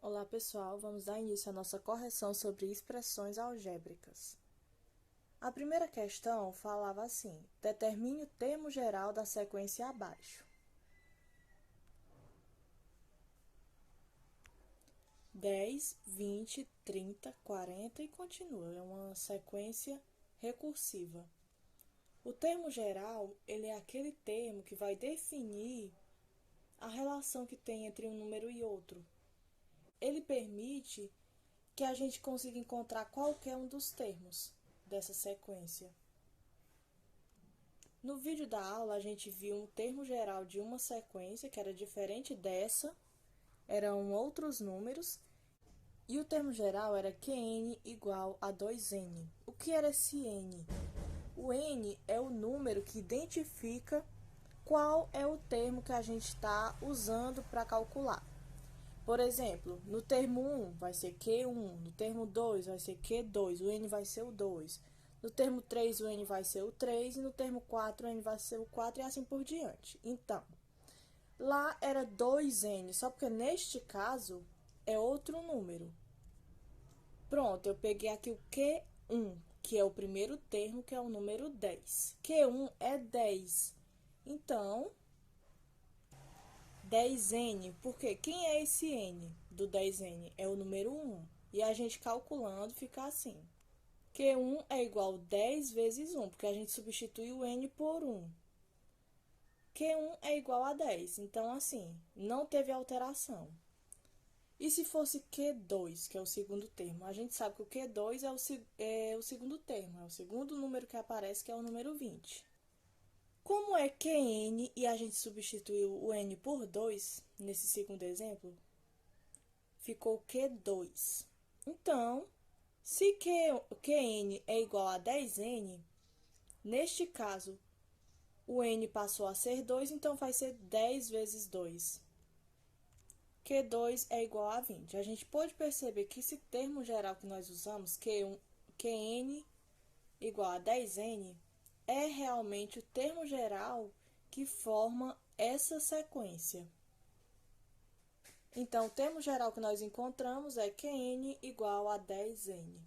Olá pessoal, vamos dar início à nossa correção sobre expressões algébricas. A primeira questão falava assim: determine o termo geral da sequência abaixo. 10, 20, 30, 40 e continua, é uma sequência recursiva. O termo geral, ele é aquele termo que vai definir a relação que tem entre um número e outro. Ele permite que a gente consiga encontrar qualquer um dos termos dessa sequência. No vídeo da aula, a gente viu um termo geral de uma sequência que era diferente dessa, eram outros números, e o termo geral era Qn igual a 2n. O que era esse n? O n é o número que identifica qual é o termo que a gente está usando para calcular. Por exemplo, no termo 1 vai ser Q1, no termo 2 vai ser Q2, o n vai ser o 2. No termo 3 o n vai ser o 3 e no termo 4 o n vai ser o 4 e assim por diante. Então, lá era 2n, só porque neste caso é outro número. Pronto, eu peguei aqui o Q1, que é o primeiro termo, que é o número 10. Q1 é 10. Então, 10n, porque quem é esse n do 10n? É o número 1. E a gente calculando fica assim. Q1 é igual a 10 vezes 1, porque a gente substitui o n por 1. Q1 é igual a 10, então assim, não teve alteração. E se fosse Q2, que é o segundo termo? A gente sabe que o Q2 é o segundo termo, é o segundo número que aparece, que é o número 20. Como é Qn e a gente substituiu o n por 2, nesse segundo exemplo, ficou Q2. Então, se Qn é igual a 10n, neste caso, o n passou a ser 2, então vai ser 10 vezes 2. Q2 é igual a 20. A gente pode perceber que esse termo geral que nós usamos, Qn igual a 10n, é realmente o termo geral que forma essa sequência. Então, o termo geral que nós encontramos é Qn igual a 10n.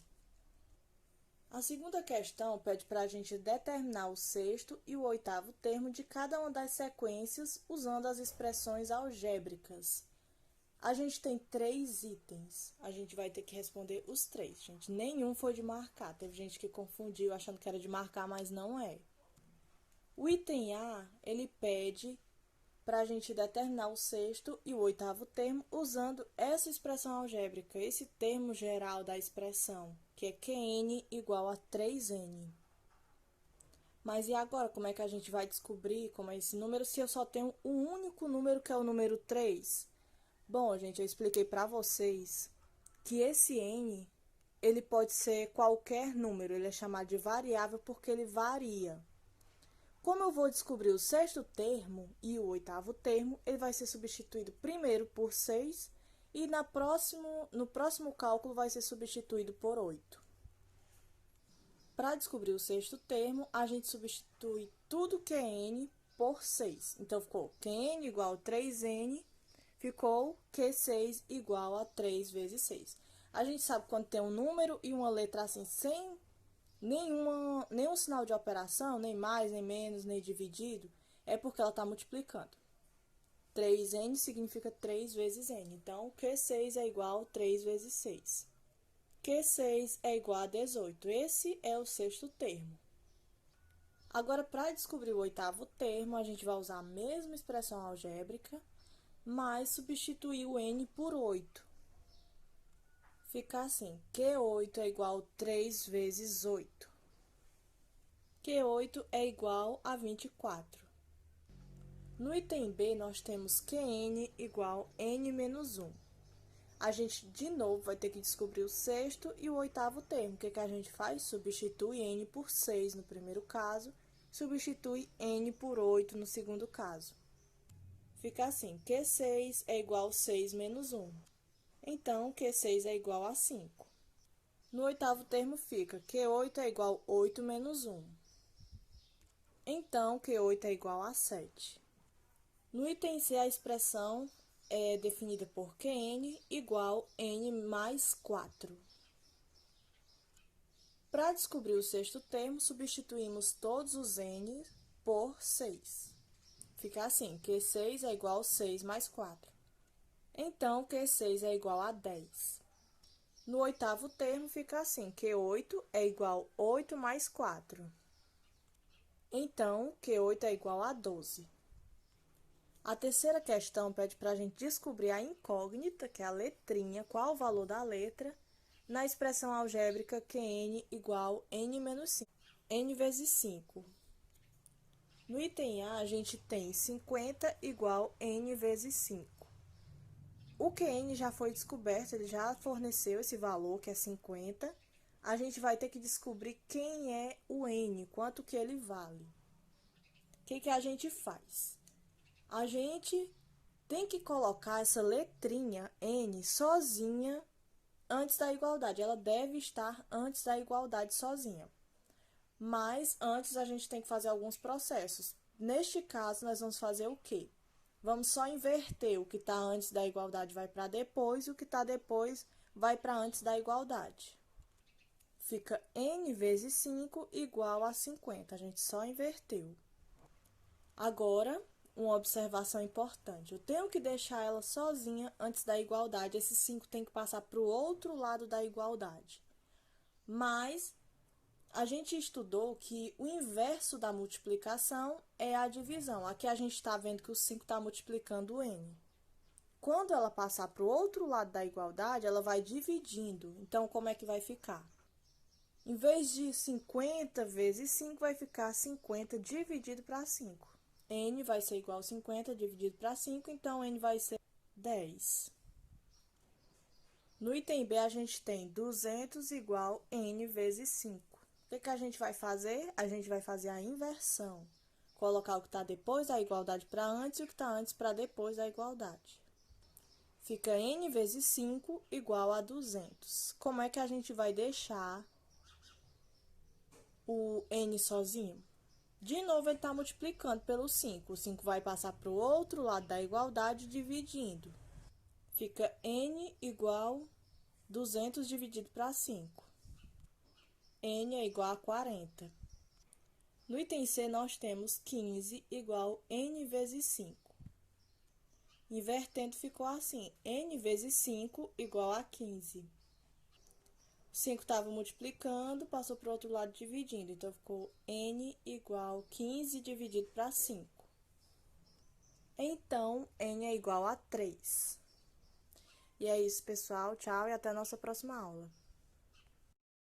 A segunda questão pede para a gente determinar o sexto e o oitavo termo de cada uma das sequências usando as expressões algébricas. A gente tem 3 itens, a gente vai ter que responder os 3, gente. Nenhum foi de marcar, teve gente que confundiu achando que era de marcar, mas não é. O item A, ele pede para a gente determinar o sexto e o oitavo termo usando essa expressão algébrica, esse termo geral da expressão, que é Qn igual a 3n. Mas e agora, como é que a gente vai descobrir como é esse número se eu só tenho um único número, que é o número 3? Bom, gente, eu expliquei para vocês que esse n, ele pode ser qualquer número, ele é chamado de variável porque ele varia. Como eu vou descobrir o sexto termo e o oitavo termo, ele vai ser substituído primeiro por 6 e no próximo cálculo vai ser substituído por 8. Para descobrir o sexto termo, a gente substitui tudo que é n por 6. Então, ficou Qn igual a 3n, ficou Q6 igual a 3 vezes 6. A gente sabe quando tem um número e uma letra assim, sem nenhum sinal de operação, nem mais, nem menos, nem dividido, é porque ela está multiplicando. 3n significa 3 vezes n. Então, Q6 é igual a 3 vezes 6. Q6 é igual a 18. Esse é o sexto termo. Agora, para descobrir o oitavo termo, a gente vai usar a mesma expressão algébrica, mas substituir o n por 8. Fica assim, Q8 é igual a 3 vezes 8. Q8 é igual a 24. No item B, nós temos Qn igual a n menos 1. A gente, de novo, vai ter que descobrir o sexto e o oitavo termo. O que a gente faz? Substitui n por 6 no primeiro caso, substitui n por 8 no segundo caso. Fica assim, Q6 é igual a 6 menos 1. Então, Q6 é igual a 5. No oitavo termo fica Q8 é igual a 8 menos 1. Então, Q8 é igual a 7. No item C, a expressão é definida por Qn igual n mais 4. Para descobrir o sexto termo, substituímos todos os n por 6. Fica assim, Q6 é igual a 6 mais 4. Então, Q6 é igual a 10. No oitavo termo, fica assim, Q8 é igual a 8 mais 4. Então, Q8 é igual a 12. A terceira questão pede para a gente descobrir a incógnita, que é a letrinha, qual o valor da letra, na expressão algébrica Qn igual n menos 5, n vezes 5. No item A, a gente tem 50 igual n vezes 5. O Qn já foi descoberto, ele já forneceu esse valor, que é 50. A gente vai ter que descobrir quem é o n, quanto que ele vale. O que a gente faz? A gente tem que colocar essa letrinha n sozinha antes da igualdade. Ela deve estar antes da igualdade sozinha. Mas antes a gente tem que fazer alguns processos. Neste caso, nós vamos fazer o quê? Vamos só inverter. O que está antes da igualdade vai para depois, o que está depois vai para antes da igualdade. Fica n vezes 5 igual a 50. A gente só inverteu. Agora, uma observação importante. Eu tenho que deixar ela sozinha antes da igualdade. Esse 5 tem que passar para o outro lado da igualdade. Mas a gente estudou que o inverso da multiplicação é a divisão. Aqui a gente está vendo que o 5 está multiplicando o n. Quando ela passar para o outro lado da igualdade, ela vai dividindo. Então, como é que vai ficar? Em vez de 50 vezes 5, vai ficar 50 dividido para 5. N vai ser igual a 50 dividido para 5, então n vai ser 10. No item B, a gente tem 200 igual n vezes 5. O que a gente vai fazer? A gente vai fazer a inversão. Colocar o que está depois da igualdade para antes e o que está antes para depois da igualdade. Fica n vezes 5 igual a 200. Como é que a gente vai deixar o n sozinho? De novo, ele está multiplicando pelo 5. O 5 vai passar para o outro lado da igualdade, dividindo. Fica n igual a 200 dividido para 5. N é igual a 40. No item C, nós temos 15 igual a n vezes 5. Invertendo, ficou assim, n vezes 5 igual a 15. O 5 estava multiplicando, passou para o outro lado dividindo. Então, ficou n igual a 15 dividido para 5. Então, n é igual a 3. E é isso, pessoal. Tchau e até a nossa próxima aula.